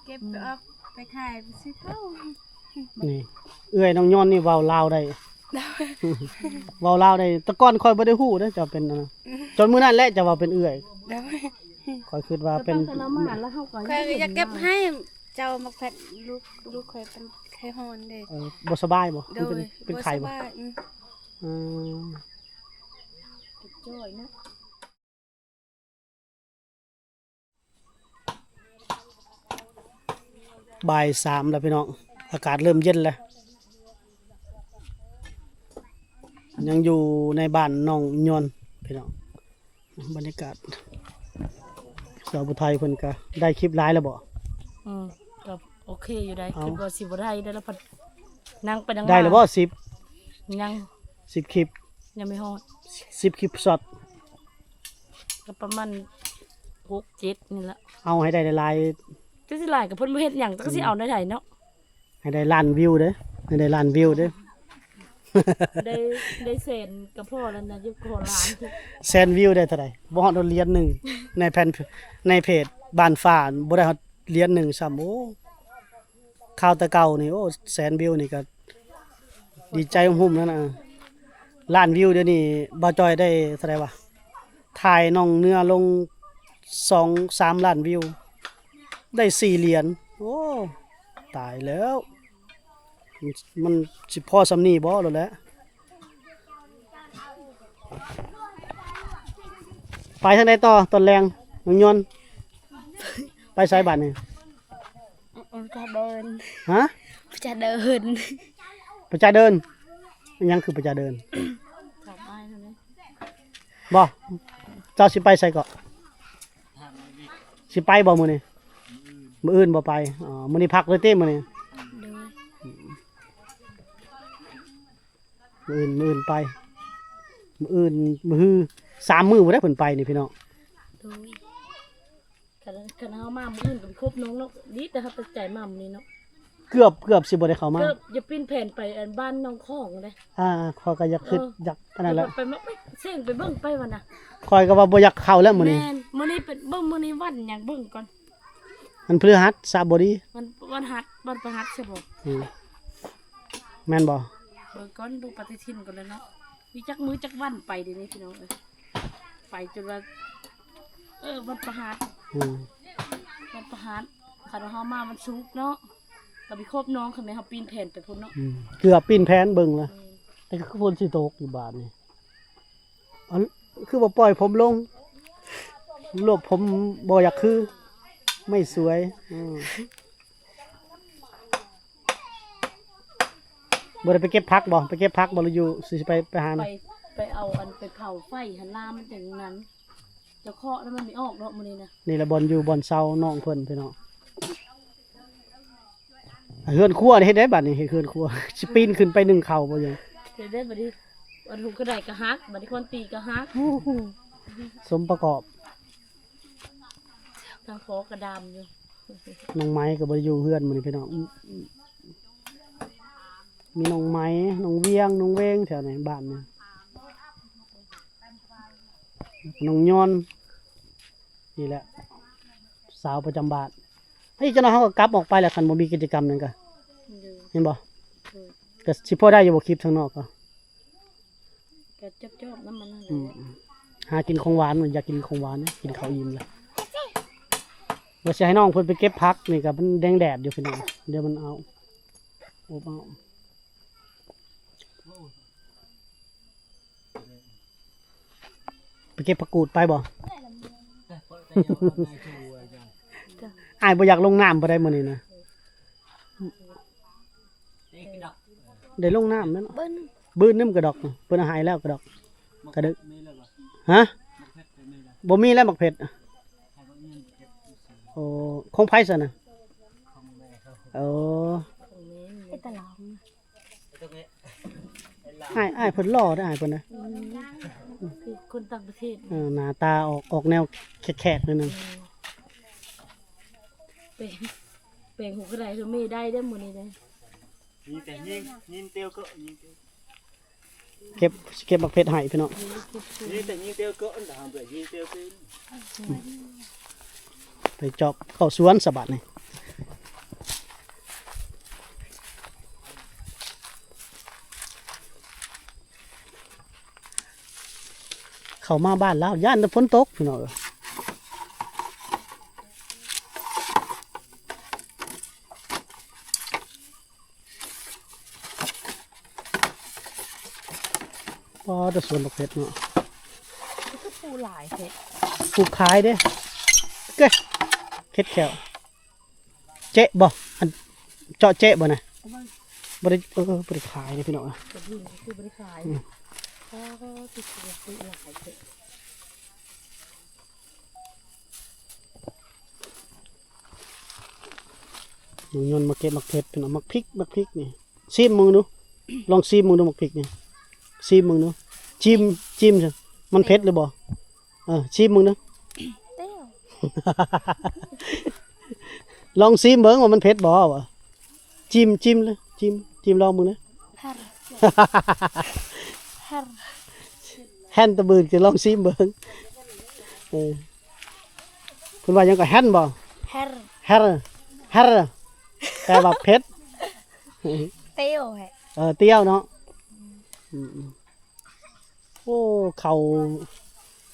เก็บออกไปขายไปซื้อข้าว นี่เอื้อยน้องย้อนนี่เว้าลาวได้ เว้าลาวได้แต่ก่อนค่อยบ่ได้ฮู้เด้อจะเป็นอันนั้นจนมื้อนั้นแหละจะว่าเป็นเอื้อยค่อยคิดว่าเป็น เคยอยากเก็บให้เจ้ามาแพทลูกเคยเป็นไข้ฮอนเด้ บ่สบายบ่ โด มัน ย เป็นไข้บ่ สบาย อืม จ้อยนะ บ่าย3แล้วพี่น้องอากาศเริ่มเย็นแล้วยังอยู่ในบ้านน้องยอนพี่น้องบรรยากาศสาวบุไทยเพิ่นก็ได้คลิปหลายแล้วบ่ ก็โอเคอยู่ได้ เอา คือบ่สิบ่ได้ได้แล้วพัดนั่งไปนั่งมา ได้แล้วบ่ยัง 10คลิป ยังไม่ฮอด 10คลิปช็อต ก็ประมาณ6 7นี่ละ เอาให้ได้หลาย จังสิหลายกับเพิ่นบ่เฮ็ดหยังจังสิเอาได้ไดเนาะ ๆให้ได้ล้านวิวเด้อให้ได้ล้านวิวเด้อ ได้เซนกับพ่อแล้วนะอยู่ขอหลานทุก แสนวิวได้เท่าใดบ่ฮอดเหรียญหนึงในแผ่นในเพจบ้านฟ้าบ่ได้ฮอดเหรียญหนึงซ้ำโอ้ข่าวแต่เก่านี่โอ้แสนวิวนี่ก็ดีใจหุ่มๆนั่นน่ะล้านวิวเดี๋ยวนี้บ่จอยได้เท่าใดวะถ่ายน้องเนื้อลง2-3 ล้านวิวได้4เหรียญโอ้ตายแล้วมันสิพอสำนี้บ่แล้วแหละไปทางใดต่อตอนแรงน้องยนต์ไปไสบัดนี่ จะเดิน ฮะ จะเดิน ประชาเดินมันยังคือประชาเดิน ชาวบ้านนั่นแหละ บ่เจ้าสิไปไสเกาะสิไปบ่มื้อนี้มื้ออื่นบ่ไปอ๋อมื้อนี้พักเลยเต้มื้อนี้ โดย มื้ออื่นไปมื้ออื่นมื้อฮือ3มื้อบ่ได้เพิ่นไปนี่พี่น้อง โดยคันเฮามามื้ออื่นก็ไปคบน้องเนาะดีแต่เฮาตัดใจมามื้อนี้เนาะ เกือบสิบ่ได้เข้ามา ก็อย่าปิ้นแผ่นไปอันบ้านน้องของเลย ขอยก็อยากคิดอยากอันนั้นแหละ ไปมาไปเสี่ยงไปเบิ่งไปวันน่ะ ขอยก็ว่าบ่อยากเข้าแล้วมื้อนี้ แม่นมื้อนี้เป็นเบิ่งมื้อนี้วันหยังเบิ่งก่อน มันพฤหัสทราบบ่ดี วันหัดวันประหัสใช่บ่ อืมแม่นบ่ เบิ่งก่อนดูปฏิทินก่อนเลยเนาะมีจักมื้อจักวันไปเดี๋ยวนี้พี่น้องเอ้ยไปจนว่าวันประหัส อืม วันประหัสคันว่าเฮามาวันศุกร์เนาะก็ไปคบน้องคันแม่เฮาปีนแผ่นไปพุ่นเนาะ เกือบปีนแผนเบิ่งแล้วแต่ก็คือฝนสิตกอยู่บาดนี่อันคือบ่ปล่อยผมลงรวบผมบ่อยากคือ ไม่สวยบ่ได้ไปเก็บผักบ่ไปเก็บผักบ่หรืออยู่สิไปหา ไป นะ ไปเอาอันไปเผาไฟหันลามมันจังนั้นจะเคาะแล้วมันไม่ออกเนาะมื้อนี้นะ นี่แหละบ่อนอยู่บ่อนเซาน้องเพิ่นพี่น้องเฮือนครัวนี่เฮ็ดได้บัดนี้เฮ็ดเฮือนครัว สิปีนขึ้นไปนึ่งข้าวบ่ยัง เดี๋ยวได้บัดนี้วันถูกกระไดกระฮักบัดนี้คนตีกระฮัก สมประกอบ ทางคอกระดามอยู่ น้องไม้ก็บ่ได้อยู่เฮือนมื้อนี้พี่น้องมีน้องไม้น้องเวียงน้องเวงแถวไหนบ้านเนี่ยน้องยอนนี่แหละสาวประจำบ้านเฮ้ยเจ้าน้องเขาก็กลับออกไปแล้วคันบ่มีกิจกรรมหยังก็ อยู่ เห็นบ่ก็สิพอได้อยู่บ่คลิปทางนอกก็ ก็จบๆน้ำมันนั่นแห อื ละ มหากินของหวานมันอยากกินของหวานกินข้าวอิ่มแล้วว่าสิให้น้องเพิ่นไปเก็บผักนี่ก็มันแดงแดดอยู่พี่น้องเดี๋ยวมันเอาโอบเอาไปเก็บผักกูดไปบ่ อ้ายบ่อยากลงน้ำบ่ได้มื้อนี้นะได้ลงน้ำแม่นเนาะ เบิ้ล บื้นน้ำกระดอกน่ะเพิ่นเอาใหายแล้วกระดอกกระดึกฮะบ่มีแล้วหมักเผ็ดโอ้คงไผซะน่ะโอ้ ไอ้ตะลอง อ้ายเพิ่นหล่อได้ออ้ายเพิ่นนะ คือคนต่างประเทศ หน้าตาออกแนวแขกๆนิดนึง เป็นหูกระไดคือไม่ได้ได้อมื้อนี้เด้อ nhìnแต่nhìn tiêu cỡ nhìn tiêu เก็บหมักเผ็ดให้พี่น้อง nhìnแต่nhìn tiêu cỡ đã làm vậy nhìn tiêu cái ไปจอบเข้าสวนสะบัดนี่ เข้ามาบ้านแล้วย่านแต่ฝนตกพี่น้องพอจะสวนบักเพชรเนาะ ก็ปูหลายเถอะ ปลูกขายเด้เก้เฮ็ดแขวเจ๊บ่อันเจาะเจ๊บ่นะบ่ได้บ่ได้ขายเด้พี่น้อง กับนี่คือบริขายก็ติดตัวปูหลายเถอะ ยนต์มาเก็บมักเพชรพี่น้องมักพริกนี่ซีมมึงดู ลองซีมมึงดูมักพริกนี่ซีมมึงดูจิ้มจ้ะมันเผ็ดหรือบ่ซีมมึงดู เตี้ยว ลองซีมเบิ่งว่ามันเผ็ดบ่วะจิ้มเลยจิ้มลองมึงนะ ฮัรฮัร แฮนตะบืนก็ลองซีมเบิ่งคุณว่ายังก็แฮนบ่ ฮัร แฮร์แปลว่าเผ็ด เตี้ยวแฮะ เตี้ยวเนาะโอ้เขา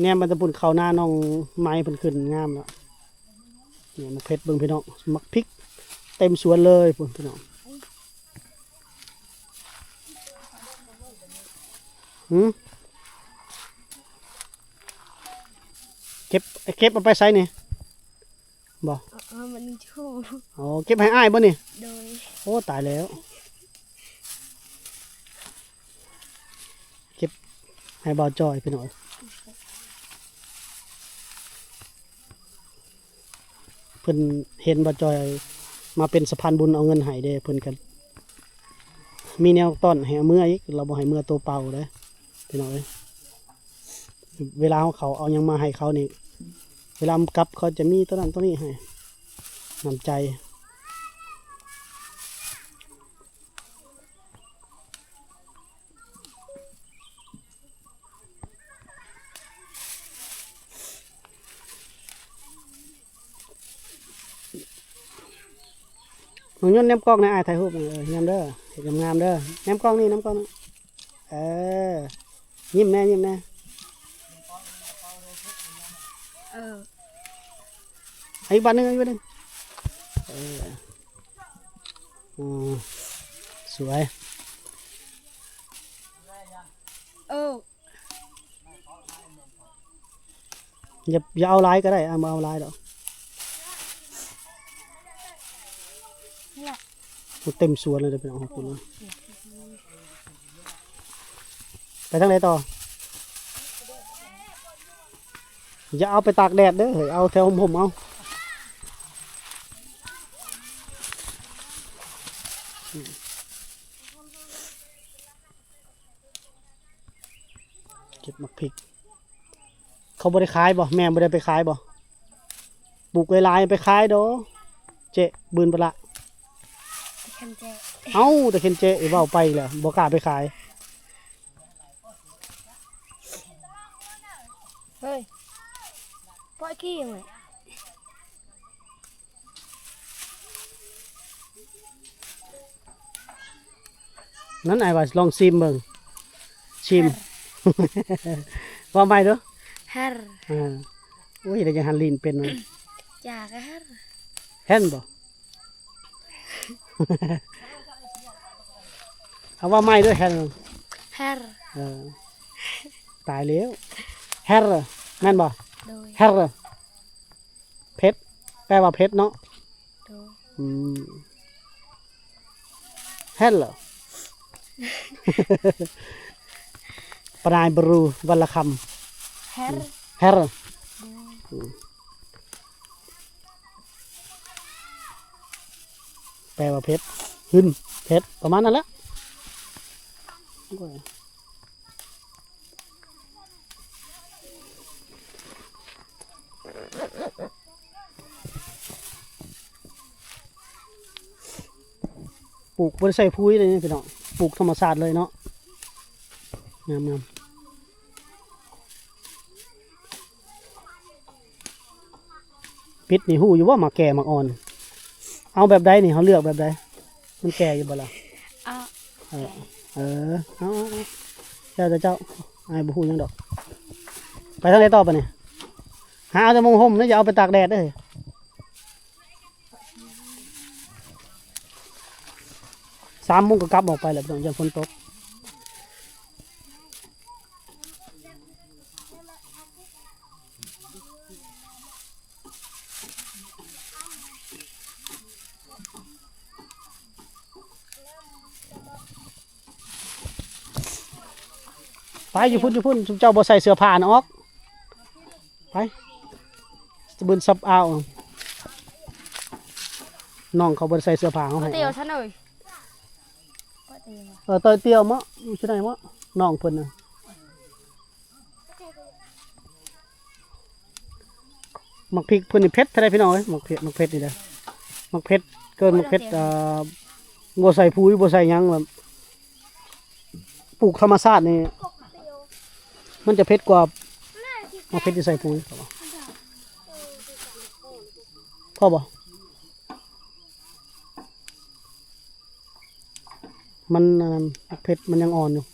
แนมมันตะปุ่นเขาหน้าน้องไม้เพิ่นขึ้นงามแล้วเนี่ยมักเผ็ดเบิ่งพี่น้องมักพริกเต็มสวนเลยพุ่นพี่น้องเก็บเอาไปใส่นี่บ่ มันชู่ อ๋อเก็บให้อ้ายบ่นี่ โดย โอ้ตายแล้วเก็บให้บ่าวจอยพี่น้องเพิ่นเห็นบ่าวจอยมาเป็นสะพานบุญเอาเงินให้เด้เพิ่นกันมีแนวต้อนให้เอามืออีกเราบ่ให้มือตัวเปล่าเด้พี่น้องเอ้ยเวลาเขาเอาหยังมาให้เขานี่เวลากลับเขาจะมีตัวนั้นตัวนี้ให้น้ำใจหนูยนต์แนมกล้องนะอายถ่ายรูปงามเด้อเห็นงามเด้อแนมกล้องนี่แนมกล้องนี่ยิ้มแน่อีกบ้านหนึงสวย อย่าเอาลายก็ได้มาเอาลายดอกเต็มสวนเลยเดี๋ยวไปเอาของคุณเลยไปทางไหนต่ออย่าเอาไปตากแดดเด้อเอาแถวผมเอาเก็บมักพริกเขาบริขายบ่แม่บริไปขายบ่ปลูกไว้ลายไปขายดอเจ๊บืนปะละ คันเจ เอ้าแต่เข็นเจ๊เว้าไปแล้วบ่กล้าไปขาย เฮ้ยปล่อยขี้ยังไง นั้นไอ้ว่าลองซิมเบิ่งชิม ว่าไม่เด้อ ฮัร โอ้ยได้ยังหันลีนเป็นเลย อยากฮัร เห็นบ่ เอาว่าไม่เด้อเห็น ฮัร ตายแล้วแฮร์แม่นบ่ โดย แฮร์เพชรแปลว่าเพชรเนาะ โดย แฮร์ ปลายบรูวันละค ฮัร ำแฮร์แปลว่าเพชรหึนเพชรประมาณนั้นแหละปลูกบริใส่พุ้ยเลยนี่พี่น้องปลูกธรรมศาสตร์เลยเนาะงามปิดนี่หูอยู่ว่ามาแก่มาอ่อนเอาแบบใดนี่เขาเลือกแบบใดมันแก่อยู่บ่ล่ะ เอา เอาเจ้าไอ้บุหูยังดอก ไปทางไหนต่อไปนี่หาเอาแต่มงห่มแล้วอย่าเอาไปตากแดดเด้อ3 โมงก็กลับออกไปแล้วพี่น้องอย่าฝนตกไปอยู่พุ่นเจ้าบ่ใส่เสื้อผ้านะออกไปจะบึนซับเอาน้องเขาบ่ได้ใส่เสื้อผ้าเขาให้ เตียวซะหน่อย เตยเตียวมะอยู่ที่ไหนมะน้องเพิ่นน่ะมักพริกเพิ่นนี่เผ็ดเท่าไรพี่น้องเอ้ยมักเผ็ดนี่เด้อมักเผ็ดเกินมักเผ็ดบ่ใส่ปุ๋ยบ่ใส่หยังแบบปลูกธรรมชาตินี่มันจะเผ็ดกว่ามักเผ็ดที่ใส่ปุ๋ยพอบ่มันมักเผ็ดมันยังอ่อนอยู่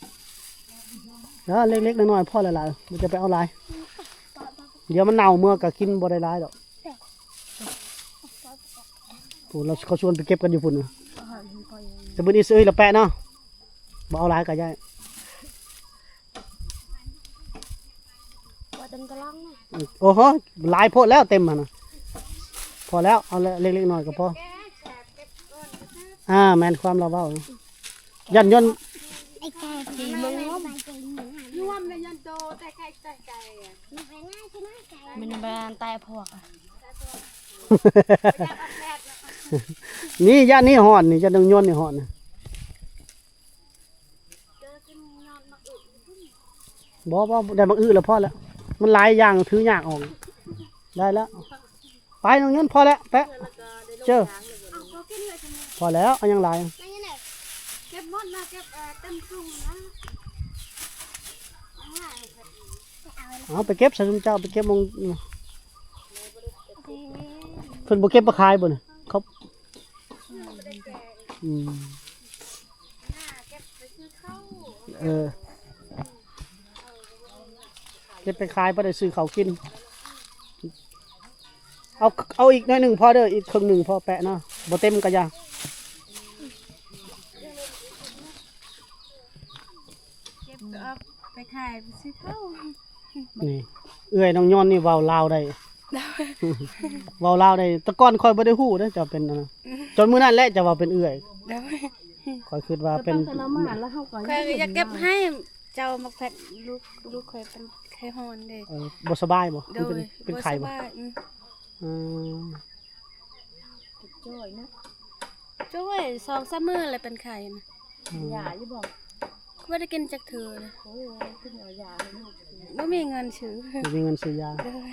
แล้วเล็กๆน้อยๆพ่อหลายๆมันจะไปเอาหลายเดี๋ยวมันเน่าเมื่อก็กินบ่ได้หลายดอกปู่เราเขาชวนไปเก็บกันอยู่พุ่นน่ะจะมื้อนี้ซื้อละแปะเนาะบ่เอาหลายก็ได้ ว่าเต็มกระล่อง โอ้โหหลายโพดแล้วเต็มหั่นน่ะพอแล้วเอาเล็กๆน้อยๆก็พอแม่นความเราเว้ายันยนต์ ไอ้ไก่ผีมึงร่วมเลยยันโตแต่ไก่มันเป็นตายพวกอ่ะ นี่ย่านนี่หอนนี่จะดึงยนต์นี่หอนนะบ่ได้บักอื้อแล้วพอแล้วมันหลายอย่างถือยากออกได้แล้วไปน้องยนต์พอแล้วแปะเจอพอแล้วเอายังหลาย เก็บหมดนะเก็บเต็มถุงนะ เอาไปเก็บใส่ถุงเจ้าไปเก็บมงเพิ่นบ่เก็บมาขายบ่เนี่ยเขาเก็บไปขายบ่ได้ซื้อเขาวกินเอาอีกหน่อยหนึ่งพอเด้ออีกครึ่งหนึ่งพอแปะเนาะบ่เต็มก็ยา เก็บก็ไปขายไปซื้อข้าว นี่เอื้อยน้องย้อนนี่เว้าลาวได้ เว้าลาวได้แต่ก่อนค่อยบ่ได้ฮู้เด้อจะเป็นอันนะจนมื้อนั้นแหละจะว่าเป็นเอื้อยค่อยคิดว่าเป็น แต่ละหมาแล้วเขาก็ เคยอยากเก็บให้เจ้ามาแพทลูกเคยเป็นไข้ฮอนเด้ บ่สบายบ่ โด มัน ย เป็นไข้บ่ อืม จ้อยนะ ช่วย2-3 มื้อเลยเป็นไข้นะ ยาอยู่บอก บ่ได้กินจักเทื่อนะ โอ้ยขึ้นเอายาเลยลูก บ่มีเงินซื้อ บ่มีเงินซื้อยา โดย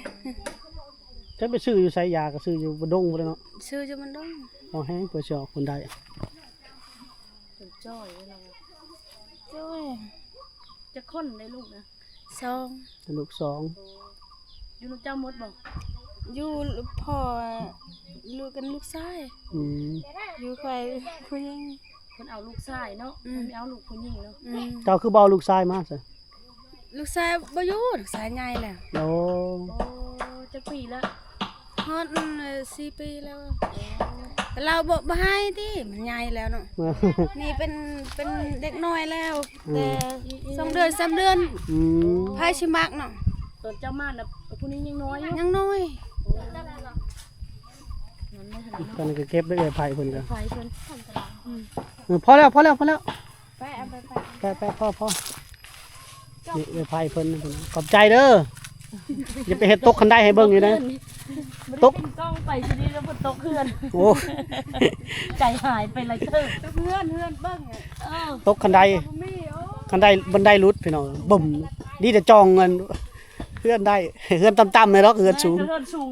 จะไปซื้ออยู่ไสยาก็ซื้ออยู่บ่ดงบ่ได้เนาะ ซื้อจะมันต้อง พอแห้งเพื่อสิออกคนได้ เป็นจ้อยเลยเรา ช่วย จะค้นได้ลูกนะ 2 ลูกสอง อยู่น้ำเจ้ามดบอก อยู่พ่อลูกกันลูกชาย อืม อยู่ใครผู้หญิง คนเอาลูกชายเนาะมันไม่เอาลูกผู้หญิงเนาะ เจ้าคือบ่เอาลูกชายมาซะ ลูกชายบ่อยู่ลูกชายใหญ่แล้ว โอ้ โอ้จะปีละ ฮอด4 ปีแล้วแต่เราบ่ให้ติมันใหญ่แล้วเนาะนี่เป็นเด็กน้อยแล้ว แต่2 เดือน 3 เดือน อืม ไผสิมักเนาะ ตอนเจ้ามาน่ะผู้นี้ยังน้อยอยู่ ยังน้อย นั่นไม่ขนาด ตอนนี้ก็เก็บได้ไผเพิ่นก็ ไฟเพิ่น พอแล้ว ไปเอาไป พอนี่ไผเพิ่นขอบใจเด้ออย่าไปเฮ็ดตกคันได้ให้เบิ่งอยู่นะ ตกกล้องไปทีนี้แล้วมันตกเพื่อน โอ้ ใจหายไปเลยเถอะ เพื่อนเบิ่ง ตกคันได บ่มีโอ้ คันไดบันไดรุดพี่น้องบึ้มนี่แต่จองเงินเพื่อนได้เพื่อนต่ำๆเลยเนาะเพื่อนสูง เพื่อนสูง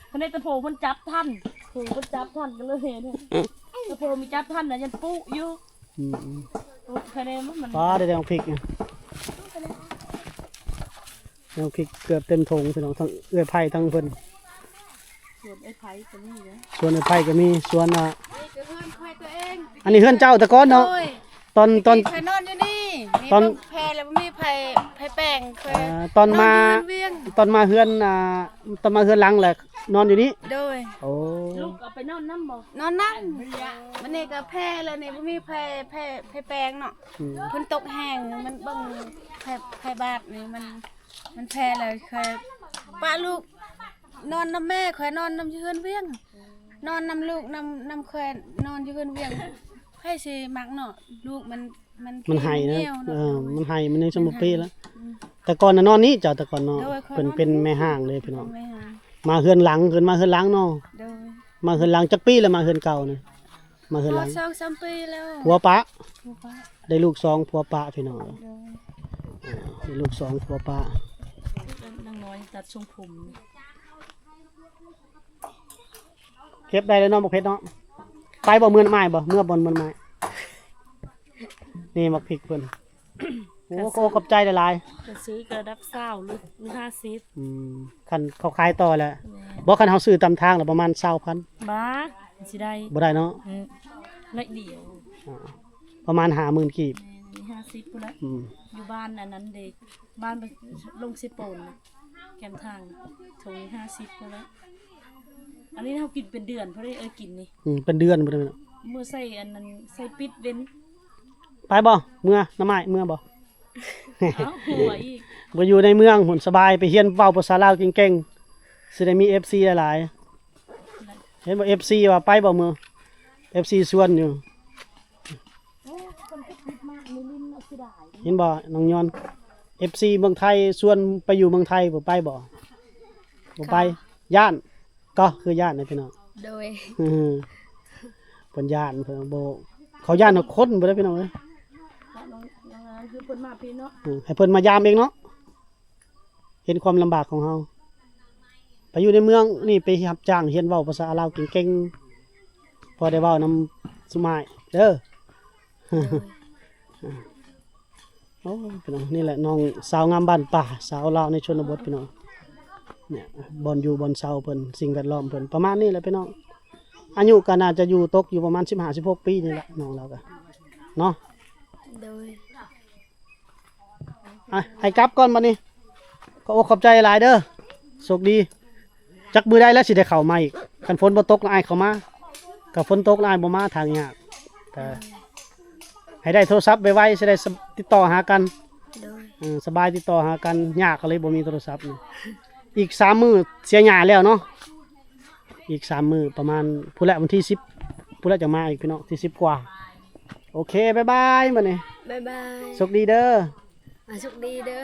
คนในตะโพมันจับท่านโผมันจับท่านกันเลยเนี่ยตะโพมีจับท่านน่ะยันปุ๊อยู่ อืม คะแนนมัน ป้าได้น้ำพริกเนี่ยน้ำพริกเกือบเต็มถุงพี่น้องทั้งเอื้อยไผ่ทั้งเพิ่น ส่วนไอ้ไผ่ตัวนี้นะ ส่วนเอื้อยไผ่ก็มีส่วน นี่คือเพื่อนใครตัวเอง อันนี้เพื่อนเจ้าแต่ก่อนเนาะ โอ้ย ตอน เคยนอนอยู่นี่มี ตอน แพรแล้วบ่มีไผแปล งเคย ตอนมา อยู่เวียง ตอนมาเฮือนตอนมาเฮือนหลังแหละนอนอยู่นี่ โดย โอ้ ลูกเอาไปนอนน้ำบ่ นอนนั่งมันนี่ก็แพ้เลยนี่บ่มีแพ้แปลงเนาะ อืม เพิ่นตกแห้งมันเบิ่งแพ้บาดนี่มันแพ้เลยเคยป้าลูกนอนนำแม่เคยนอนนำอยู่เฮือนเวียง นอนนำลูกนำเคยนอนอยู่เฮือนเวียงให้สิมักเนาะลูกมัน มันให้นะ เหี่ยวเนาะ มันให้มันยังสมบูรณ์ปีแล้วแต่ก่อนน่ะนอนนี้เจ้าแต่ก่อนเนาะ โดยค่อย เพิ่น นอน เป็นแม่ห้างเลยพี่น้อง ไม่หา มาเฮือนหลังขึ้นมาเฮือนหลังเนาะ โดย มาเฮือนหลังจักปีแล้วมาเฮือนเก่านี่มาเฮือนหลัง พอ2-3ปีแล้ว ผัวปะ ผัวป้า ได้ลูกสองผัวปะพี่น้อง โดย ได้ลูกสองผัวปะ นางน้อยตัดทรงผมนี่ เก็บได้แล้วเนาะบักเพชรเนาะไปบ่เมื่อไม้บ่เมื่อบนเมื่อไม้นี่มักพริกเพิ่น โอ้โหขอบใจหลาย จะซื้อกระดับเศร้าหรือ50 ๆคันเขาขายต่อแล้ว แม่ บ่คันเฮาซื้อตามทางแล้วประมาณ20,000 บ้าสิได้ บ่ได้เนาะ น้อยเดียว ประมาณ50,000กีบ แม่นี่50พุ่นละ อืม อยู่บ้านอันนั้นเด็กบ้านไปลงสิโปนนะแกมทางถุง50พุ่นละอันนี้เรากินเป็นเดือนเพราะได้กินนี่ เป็นเดือนบ่ได้เนาะ เมื่อใส่อันนั้นใส่ปิดเว้น ไปบ่เมื่อน้ำไม้เมื่อบ่ เอ้าหัวอีก บ่อยู่ในเมืองหุ่นสบายไปเรียนเว้าภาษาลาวเก่งๆสิได้มี FC หลายๆเห็นบ่ FC ว่าไปบ่มื้อ FC ชวนอยู่ โอ้คนก็คิดมากมีลิ้นเสียดาย เห็นบ่น้องยอน FC เมืองไทยชวนไปอยู่เมืองไทยบ่ไปบ่บ่ไปย่านก็คือย่านนะพี่น้อง โดย อือเพิ่นย่านเพิ่นบ่เขาย่านเอาคนบ่ได้พี่น้องเอ้ย น้องคือเพิ่นมาพี่เนาะ ให้เพิ่นมายามเองเนาะเห็นความลำบากของเฮาไปอยู่ในเมืองนี่ไปรับจ้างเรียนเว้าภาษาลาวเก่งๆพอได้เว้านำสุมายเด้อ โอ้พี่น้องนี่แหละน้องสาวงามบ้านป่าสาวลาวในชนบทพี่น้องเนี่ยบอนอยู่บอนเซาเพิ่นสิ่งแวดล้อมเพิ่นประมาณนี้แหละพี่น้องอายุก็น่าจะอยู่ตกอยู่ประมาณ15-16 ปีนี่แหละน้องเราก็เนาะ โดย ให้กลับก่อนบัดนี้ก็ขอบใจหลายเด้อโชคดีจักมือได้แล้วสิได้เข้ามาอีกคันฝนบ่ตกแล้วอ้ายเข้ามาก็ฝนตกแล้วอ้ายบ่มาทางยากแต่ให้ได้โทรศัพท์ไวๆสิได้ติดต่อหากัน โดย สบายติดต่อหากันยากก็เลยบ่มีโทรศัพท์นี่อีก3มื้อเสียหญ้าแล้วเนาะอีก3มื้อประมาณพุ่นแหละวันที่10พุ่นแหละจะมาอีกพี่น้องที่10กว่าโอเคบ๊ายบายบัดนี้ บ๊ายบาย โชคดีเด้อ โชคดีเด้อ